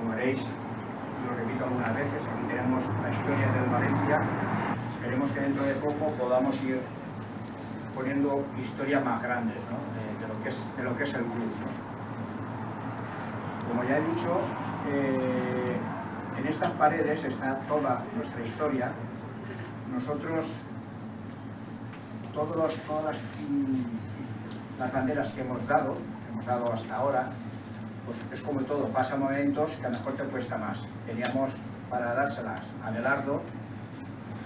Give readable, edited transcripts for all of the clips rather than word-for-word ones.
como veréis, lo repito algunas veces, aquí tenemos la historia del Valencia. Esperemos que dentro de poco podamos ir poniendo historias más grandes, ¿no? de lo que es el club, ¿no? Como ya he dicho, en estas paredes está toda nuestra historia. Nosotros, todas las banderas que hemos dado hasta ahora, pues es como todo, pasa momentos que a lo mejor te cuesta más. Teníamos para dárselas a Abelardo,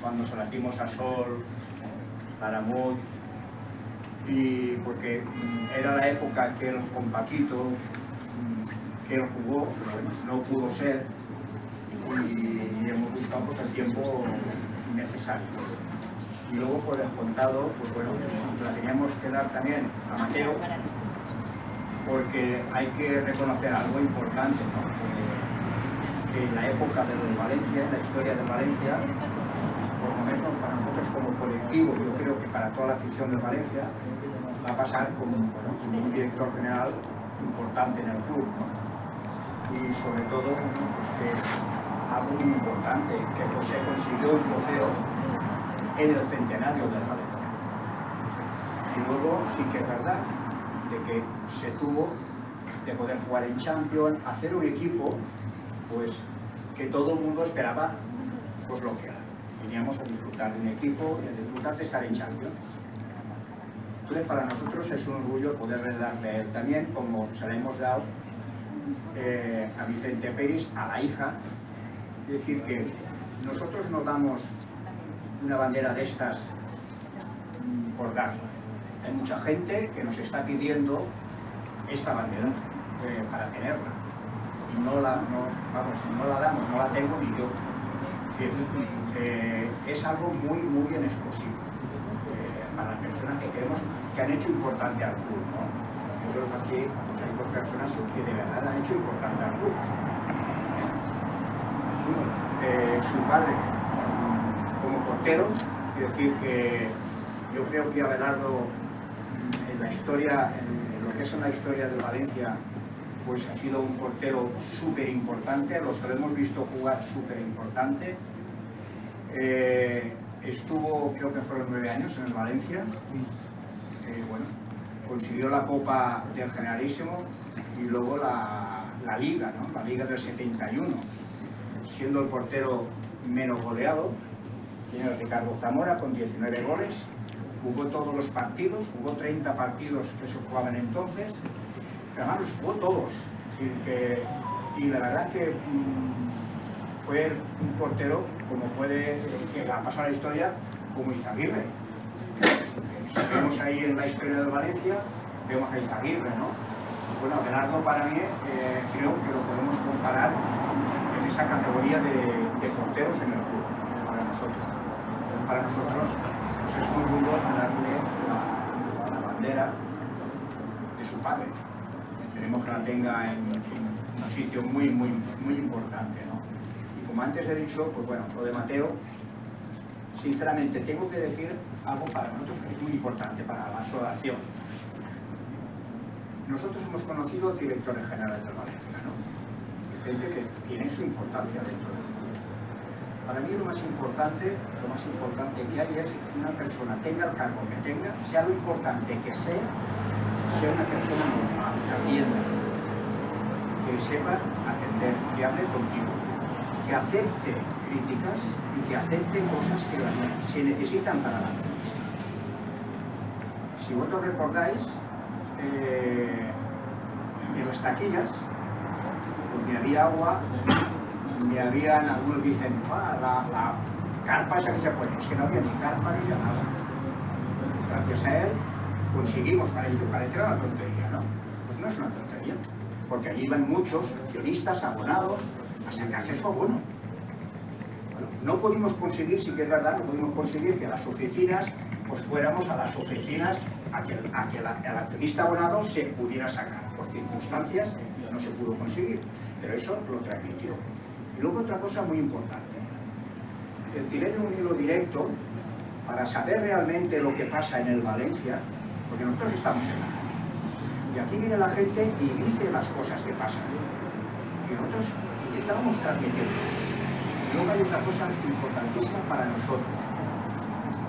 cuando se las dimos a Sol, para Mut, y porque era la época que él con Paquito, que él jugó, no pudo ser, y hemos buscado pues, el tiempo necesario. Y luego por el contado, pues bueno, la teníamos que dar también a Mateo, porque hay que reconocer algo importante, ¿no? Que en la época del Valencia, en la historia de Valencia, por lo menos para nosotros como colectivo, yo creo que para toda la afición de Valencia, va a pasar como un director general importante en el club, ¿no? Y sobre todo, pues que algo muy importante, que pues, se consiguió un trofeo en el centenario del Valencia. Y luego sí que es verdad de que se tuvo de poder jugar en Champions, hacer un equipo pues que todo el mundo esperaba pues lo que era. Veníamos a disfrutar de un equipo y a disfrutar de estar en Champions. Entonces para nosotros es un orgullo poder darle a él también, como se le hemos dado a Vicente Peris, a la hija. Es decir, que nosotros nos damos una bandera de estas por darla. Hay mucha gente que nos está pidiendo esta bandera para tenerla. Y no la damos, no la tengo ni yo. Es algo muy, muy bien exclusivo para las personas que creemos que han hecho importante al club, ¿no? Yo creo que aquí pues, hay dos personas que de verdad han hecho importante al club. Su padre como portero, es decir que yo creo que Abelardo en la historia, en lo que es en la historia de Valencia, pues ha sido un portero súper importante, los que lo hemos visto jugar súper importante. Estuvo, creo que fueron 9 años en el Valencia, bueno, consiguió la Copa del Generalísimo y luego la Liga, ¿no? La Liga del 71, siendo el portero menos goleado. Tiene Ricardo Zamora con 19 goles, jugó todos los partidos, jugó 30 partidos que se jugaban entonces, pero además los jugó todos. Y la verdad que fue un portero como puede, que ha pasado la historia, como Izaguirre. Si vemos ahí en la historia de Valencia, vemos a Izaguirre, ¿no? Bueno, Abelardo para mí creo que lo podemos comparar en esa categoría de porteros en el club, para nosotros. Entonces, para nosotros pues es muy duro darle la bandera de su padre. Esperemos que la tenga en un sitio muy, muy, muy importante, ¿no? Y como antes he dicho, pues bueno, lo de Mateo, sinceramente tengo que decir algo para nosotros que es muy importante para la asociación. Nosotros hemos conocido directores generales del Valencia, ¿no? Gente que tiene su importancia dentro del mundo. Para mí lo más importante que hay es que una persona tenga el cargo que tenga, sea lo importante que sea una persona normal, que atienda, que sepa atender, que hable contigo, que acepte críticas y que acepte cosas que se necesitan para la entrevista. Si vosotros recordáis, en las taquillas pues ni había agua, ni habían, algunos dicen, la carpa esa que se pone, es que no había ni carpa ni nada. Gracias a él conseguimos, parecer una tontería, ¿no? Pues no es una tontería, porque allí iban muchos accionistas, abonados, a sacarse eso bueno. No pudimos conseguir, sí que es verdad, no pudimos conseguir que las oficinas, pues fuéramos a las oficinas a que el accionista abonado se pudiera sacar. Por circunstancias no se pudo conseguir, pero eso lo transmitió. Y luego otra cosa muy importante, el tener un hilo directo para saber realmente lo que pasa en el Valencia, porque nosotros estamos en la calle. Y aquí viene la gente y dice las cosas que pasan. Y nosotros intentábamos transmitir. Luego hay otra cosa importantísima para nosotros,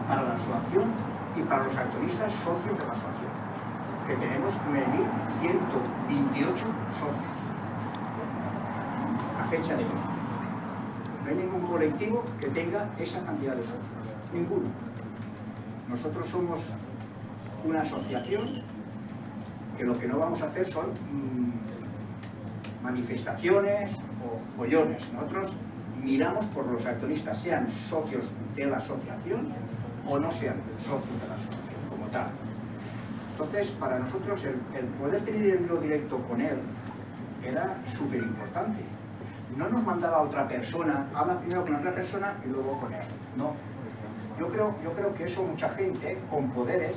para la asociación y para los accionistas socios de la asociación, que tenemos 9.128 socios a fecha de hoy. No hay ningún colectivo que tenga esa cantidad de socios, ninguno. Nosotros somos una asociación que lo que no vamos a hacer son manifestaciones o follones. Nosotros miramos por los accionistas, sean socios de la asociación o no sean socios de la asociación como tal. Entonces, para nosotros el poder tener el envío directo con él era súper importante. No nos mandaba a otra persona, habla primero con otra persona y luego con él. No. Yo creo que eso mucha gente con poderes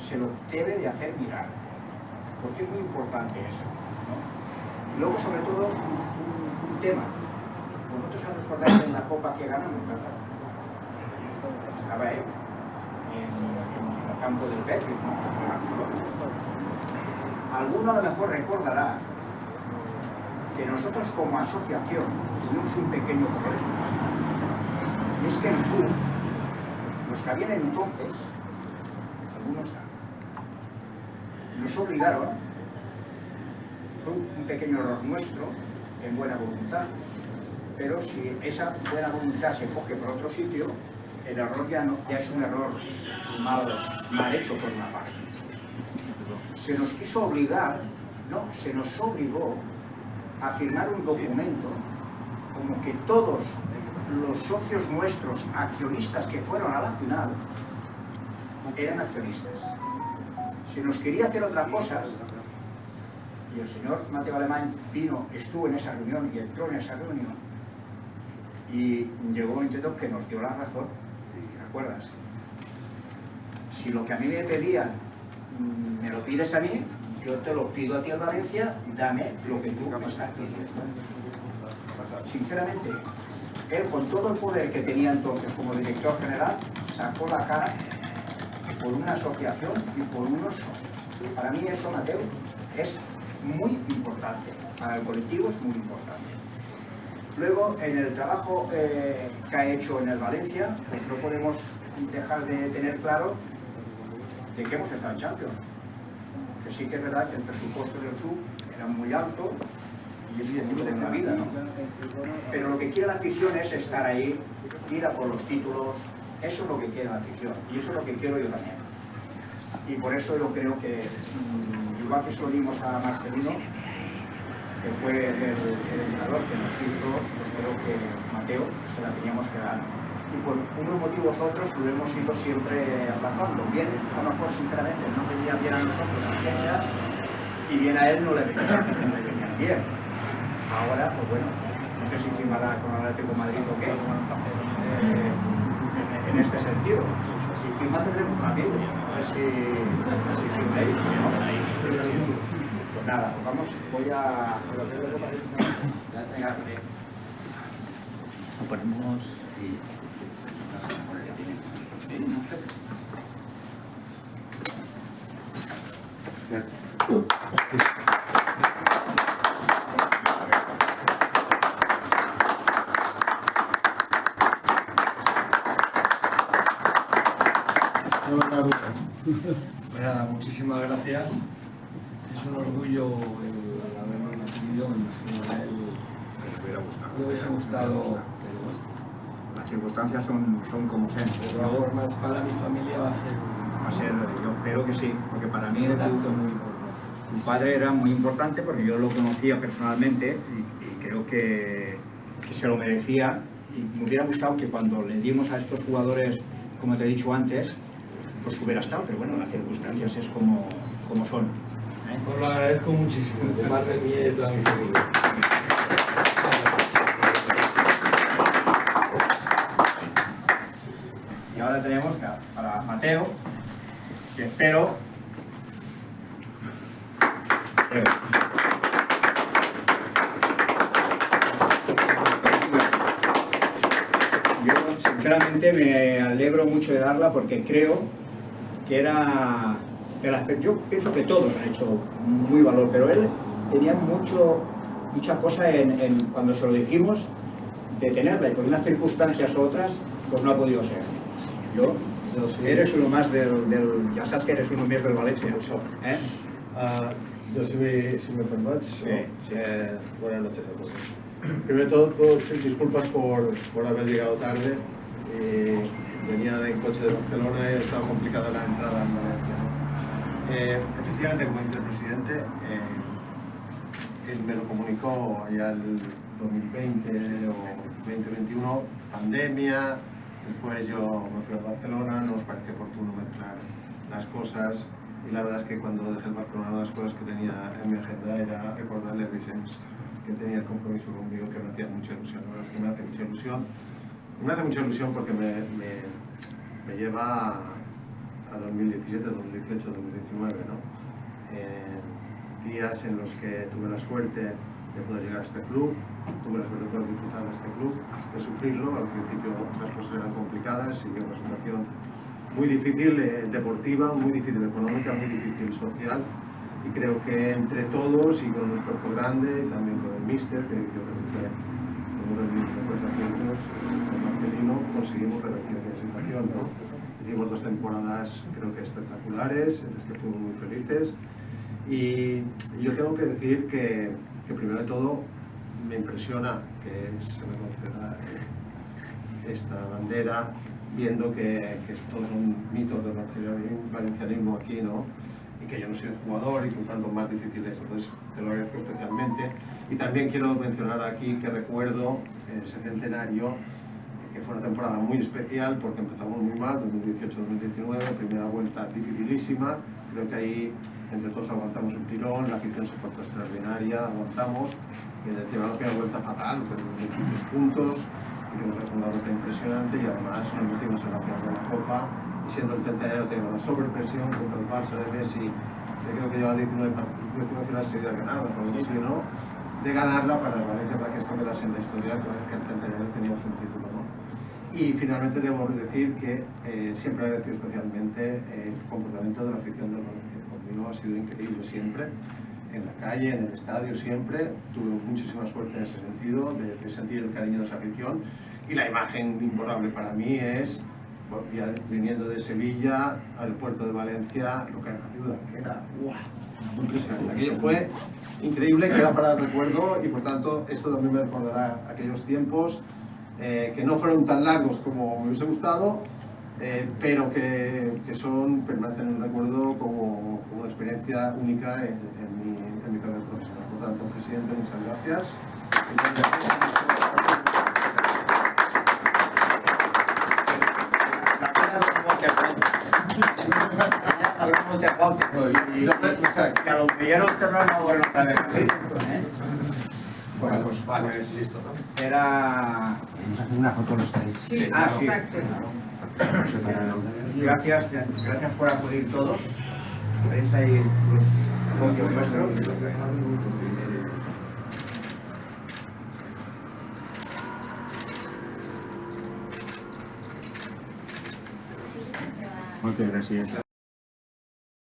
se lo debe de hacer mirar, porque es muy importante eso, ¿no? Y luego, sobre todo, un tema. Vosotros os recordáis en la copa que ganamos, ¿verdad? Estaba él en el campo del Petri, ¿no? En Barcelona. Alguno a lo mejor recordará que nosotros como asociación tuvimos un pequeño problema. Y es que el club, los que habían entonces, algunos nos obligaron, fue un pequeño error nuestro, en buena voluntad, pero si esa buena voluntad se coge por otro sitio, el error ya es un error mal hecho por una parte. Se nos quiso obligar, no, se nos obligó a firmar un documento como que todos los socios nuestros, accionistas que fueron a la final, eran accionistas. Se nos quería hacer otra cosa, y el señor Mateo Alemán estuvo en esa reunión y entró en esa reunión, y llegó un momento que nos dio la razón, ¿te acuerdas? Si lo que a mí me pedían me lo pides a mí, yo te lo pido a ti en Valencia, dame lo que tú me estás pidiendo. Sinceramente, él con todo el poder que tenía entonces como director general, sacó la cara por una asociación y por unos socios. Para mí eso, Mateo, es muy importante. Para el colectivo es muy importante. Luego, en el trabajo que ha hecho en el Valencia, pues no podemos dejar de tener claro de que hemos estado en Champions. Que sí que es verdad que el presupuesto del club era muy alto y es el de la vida, ¿no? Pero lo que quiere la afición es estar ahí, ir a por los títulos, eso es lo que quiere la afición y eso es lo que quiero yo también. Y por eso yo creo que, igual que se lo dimos a Marcelino, que fue el entrenador que nos hizo, pues creo que Mateo se la teníamos que dar. Y por unos motivos otros lo hemos ido siempre aplazando. Bien, a lo mejor sinceramente no venía bien a nosotros la fecha y bien a él no le venían bien. Ahora, pues bueno, no sé si firmará con el Atlético de Madrid o qué, en este sentido. Si firma tendremos una Biblia, a ver si firméis, ¿no? Pues nada, pues vamos, voy a... Venga, lo ponemos y... Nada, muchísimas gracias. Es un orgullo el habernos nacido, me hubiese gustado, pero bueno. Las circunstancias son como sean. Pero más para mi familia va a ser, Yo espero que sí, porque para mí un acto muy importante. mi padre era muy importante porque yo lo conocía personalmente y creo que se lo merecía. Y me hubiera gustado que cuando le dimos a estos jugadores, como te he dicho antes, pues hubiera estado, pero bueno, las circunstancias es como son. Os lo agradezco muchísimo, de parte mía y de toda mi familia. Y ahora tenemos para Mateo, que espero... Yo sinceramente me alegro mucho de darla porque creo que era... yo pienso que todos han hecho muy valor, pero él tenía mucha cosa en cuando se lo dijimos, de tenerla, y por unas circunstancias u otras, pues no ha podido ser. Yo, eres uno más ja saps que eres uno més del València. Yo, si me permits, buenas noches a todos. Primero de todo, disculpas por haber llegado tarde. Venía en coche de Barcelona y estaba complicada la entrada en Valencia. Efectivamente, como dice el presidente, él me lo comunicó allá el 2020 o 2021, pandemia. Después yo me fui a Barcelona, no nos pareció oportuno mezclar las cosas. Y la verdad es que cuando dejé el Barcelona, una de las cosas que tenía en mi agenda era recordarle a Vicens que tenía el compromiso conmigo, que me hacía mucha ilusión. La verdad es que me hace mucha ilusión. Me hace mucha ilusión porque me lleva a 2017, 2018, 2019, ¿no? Días en los que tuve la suerte de poder llegar a este club, tuve la suerte de poder disfrutar de este club, de sufrirlo. Al principio las cosas eran complicadas, siguió una situación muy difícil deportiva, muy difícil económica, muy difícil social, y creo que entre todos y con un esfuerzo grande, y también con el míster, que yo creo que fue uno de mis mejores aciertos, con Marcelino, conseguimos revertir aquella situación, ¿no? Hicimos 2 temporadas creo que espectaculares, en las que fuimos muy felices, y yo tengo que decir que primero de todo me impresiona que se me conceda esta bandera, viendo que todos son mitos del valencianismo aquí, ¿no? Y que yo no soy jugador y por tanto más difíciles, entonces te lo agradezco especialmente. Y también quiero mencionar aquí que recuerdo ese centenario, que fue una temporada muy especial porque empezamos muy mal, 2018-2019, primera vuelta dificilísima, creo que ahí entre todos aguantamos el tirón, la afición se portó extraordinaria, aguantamos, que llevamos la primera vuelta fatal, con 26 puntos, hicimos una ruta impresionante y además nos metimos en la final de la Copa, y siendo el centenario teníamos la sobrepresión contra el Barça de Messi, que creo que lleva 19 finales seguidas ganadas, o algo así, ¿no? De ganarla para el Valencia, para que esto quedase en la historia, con el que el centenario teníamos un título, ¿no? Y finalmente debo decir que siempre agradecido especialmente el comportamiento de la afición del Valencia. Conmigo ha sido increíble siempre, en la calle, en el estadio, siempre. Tuve muchísima suerte en ese sentido, de sentir el cariño de esa afición. Y la imagen imborrable para mí es, viniendo de Sevilla al puerto de Valencia, lo que era la ciudad, que era ¡guau! Impresionante. Aquello fue increíble, queda para el recuerdo, y por tanto esto también me recordará aquellos tiempos que no fueron tan largos como me hubiese gustado, pero que permanecen en el recuerdo como una experiencia única en mi carrera profesional. Por tanto, presidente, muchas gracias. Bueno, pues vale, listo, ¿no? Era... Vamos a hacer una foto los 3. Sí, sí. Gracias por acudir todos. Veis ahí los socios nuestros. Muchas gracias.